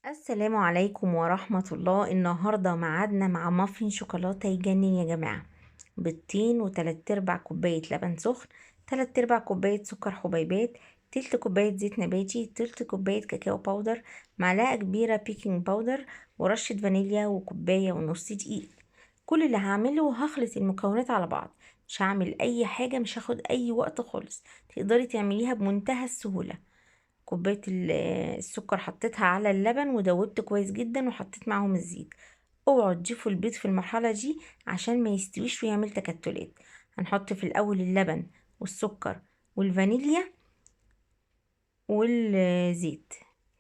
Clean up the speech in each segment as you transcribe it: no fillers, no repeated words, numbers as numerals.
السلام عليكم ورحمة الله. النهاردة معادنا مع مافين شوكولاتة يجنن يا جماعة. بيضتين وتلات ارباع كوباية لبن سخن، تلات ارباع كوباية سكر حبيبات، تلت كوباية زيت نباتي، تلت كوباية كاكاو باودر، معلقة كبيرة بيكنج باودر، ورشة فانيليا، وكوباية ونص دقيق. كل اللي هعمله هخلط المكونات على بعض، مش هعمل اي حاجة، مش هاخد اي وقت خالص، تقدري تعمليها بمنتهى السهولة. كوباية السكر حطيتها على اللبن ودوبت كويس جدا وحطيت معاهم الزيت. اوعوا تضيفوا البيض في المرحلة دي عشان ما يستويش ويعمل تكتلات. هنحط في الاول اللبن والسكر والفانيليا والزيت،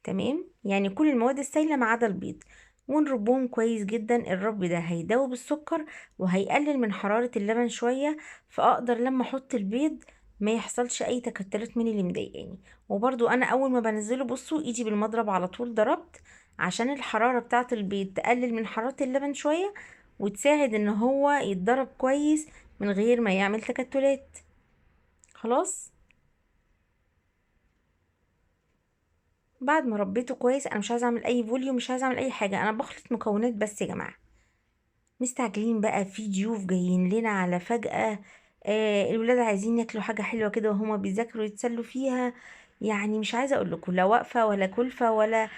تمام، يعني كل المواد السائلة ما عدا البيض، ونربهم كويس جدا. الرب ده هيدوب السكر وهيقلل من حرارة اللبن شوية، فاقدر لما احط البيض ما يحصلش اي تكتلات من اللي مضايقاني. وبرضو انا اول ما بنزله بصوا ايدي بالمضرب على طول ضربت عشان الحرارة بتاعة البيض تقلل من حرارة اللبن شوية، وتساعد ان هو يتضرب كويس من غير ما يعمل تكتلات. خلاص، بعد ما ربيته كويس انا مش عايزه اعمل اي فوليوم، مش عايزه اعمل اي حاجه، انا بخلط مكونات بس يا جماعه. مستعجلين بقى، في ضيوف جايين لنا على فجأة. الولاد عايزين ياكلوا حاجه حلوه كده وهما بيذاكروا يتسلوا فيها. يعني مش عايزه اقول لكم لا واقفه ولا كلفه ولا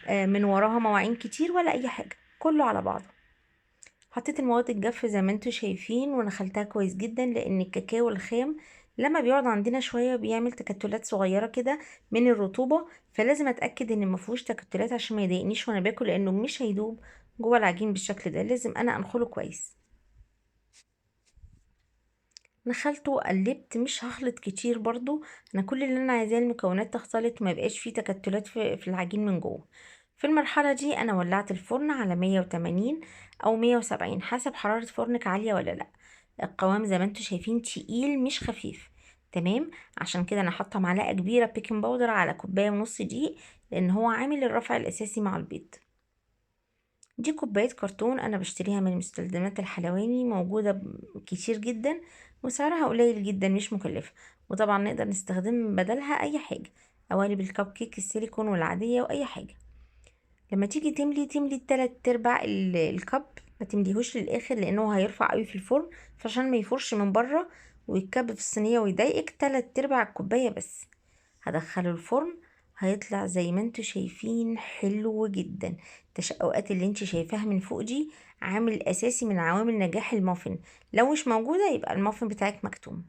من وراها مواعين كتير ولا اي حاجه، كله على بعضه. حطيت المواد الجاف زي ما انتوا شايفين ونخلتها كويس جدا، لان الكاكاو الخام لما بيقعد عندنا شويه بيعمل تكتلات صغيره كده من الرطوبه، فلازم اتاكد ان مفيهوش تكتلات عشان ما يضايقنيش وانا باكل، لانه مش هيدوب جوه العجين بالشكل ده، لازم انا انخله كويس. نخلته وقلبت، مش هخلط كتير برضو، انا كل اللي انا عايزاه المكونات تختلط وما يبقاش فيه تكتلات في العجين من جوه. في المرحله دي انا ولعت الفرن على 180 او 170 حسب حراره فرنك عاليه ولا لا. القوام زي ما انتوا شايفين تقيل مش خفيف، تمام. عشان كده انا حاطه معلقه كبيره بيكنج باودر على كوبايه ونص دقيق، لان هو عامل الرفع الاساسي مع البيض. دي كوباية كرتون أنا بشتريها من مستلزمات الحلواني، موجودة كتير جدا وسعرها قليل جدا مش مكلفة. وطبعا نقدر نستخدم بدلها أي حاجة، قوالب الكب كيك السيليكون والعادية وأي حاجة. لما تيجي تملي التلات ارباع الكب، ما تمليهوش للآخر لأنه هيرفع قوي في الفرن، فعشان ما يفرش من بره ويتكب في الصينية ويضايقك، تلات ارباع الكوباية بس. هدخله الفرن، هيطلع زي ما انتوا شايفين حلو جدا. التشققات اللي انت شايفاها من فوق دي عامل اساسي من عوامل نجاح المافن، لو مش موجودة يبقى المافن بتاعك مكتوم.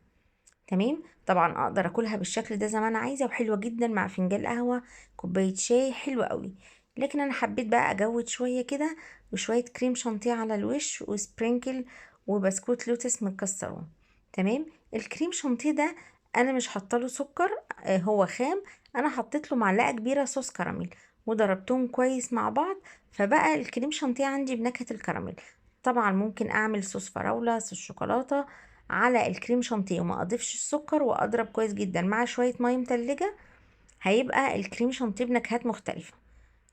تمام، طبعا اقدر اكلها بالشكل ده زي ما انا عايزة، وحلوة جدا مع فنجان قهوة، كوباية شاي، حلوة قوي. لكن انا حبيت بقى اجود شوية كده، وشوية كريم شانتيه على الوش وسبرينكل وبسكوت لوتس مكسرون. تمام، الكريم شانتيه ده انا مش حاطه له سكر، هو خام. انا حطيت له معلقه كبيره صوص كراميل وضربتهم كويس مع بعض، فبقى الكريم شانتيه عندي بنكهه الكراميل. طبعا ممكن اعمل صوص فراوله، صوص شوكولاته على الكريم شانتيه وما اضيفش السكر، واضرب كويس جدا مع شويه ميه متلجه، هيبقى الكريم شانتيه بنكهات مختلفه.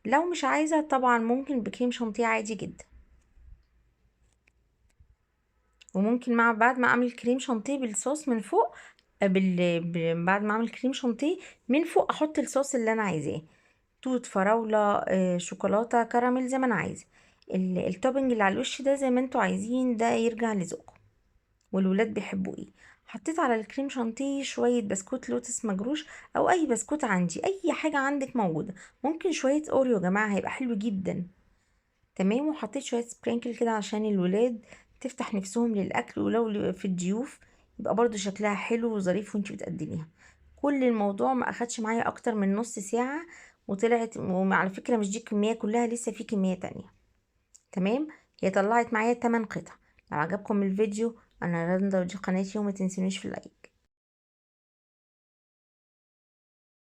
لو مش عايزه طبعا ممكن بكريم شانتيه عادي جدا. وممكن مع بعد ما اعمل كريم شانتيه بالصوص من فوق، بعد ما اعمل كريم شانتيه من فوق احط الصوص اللي انا عايزاه، توت، فراولة، شوكولاتة، كراميل، زي ما انا عايزة. التوبنج اللي على الوش ده زي ما انتوا عايزين، ده يرجع لذوقكم والولاد بيحبوا ايه. حطيت على الكريم شانتيه شوية بسكوت لوتس مجروش، او اي بسكوت عندي، اي حاجة عندك موجودة. ممكن شوية اوريو يا جماعة، هيبقى حلو جدا. تمام، وحطيت شوية سبرينكل كده عشان الولاد تفتح نفسهم للاكل، ولو في الضيوف يبقى برضو شكلها حلو وظريف وانتي بتقدميها. كل الموضوع ما اخدش معايا اكتر من نص ساعة، وطلعت. وعلى فكرة مش دي الكمية كلها، لسه في كمية تانية. تمام، هي طلعت معايا 8 قطع. لو عجبكم الفيديو، انا رندا ودي قناتي، وما تنسونيش في اللايك.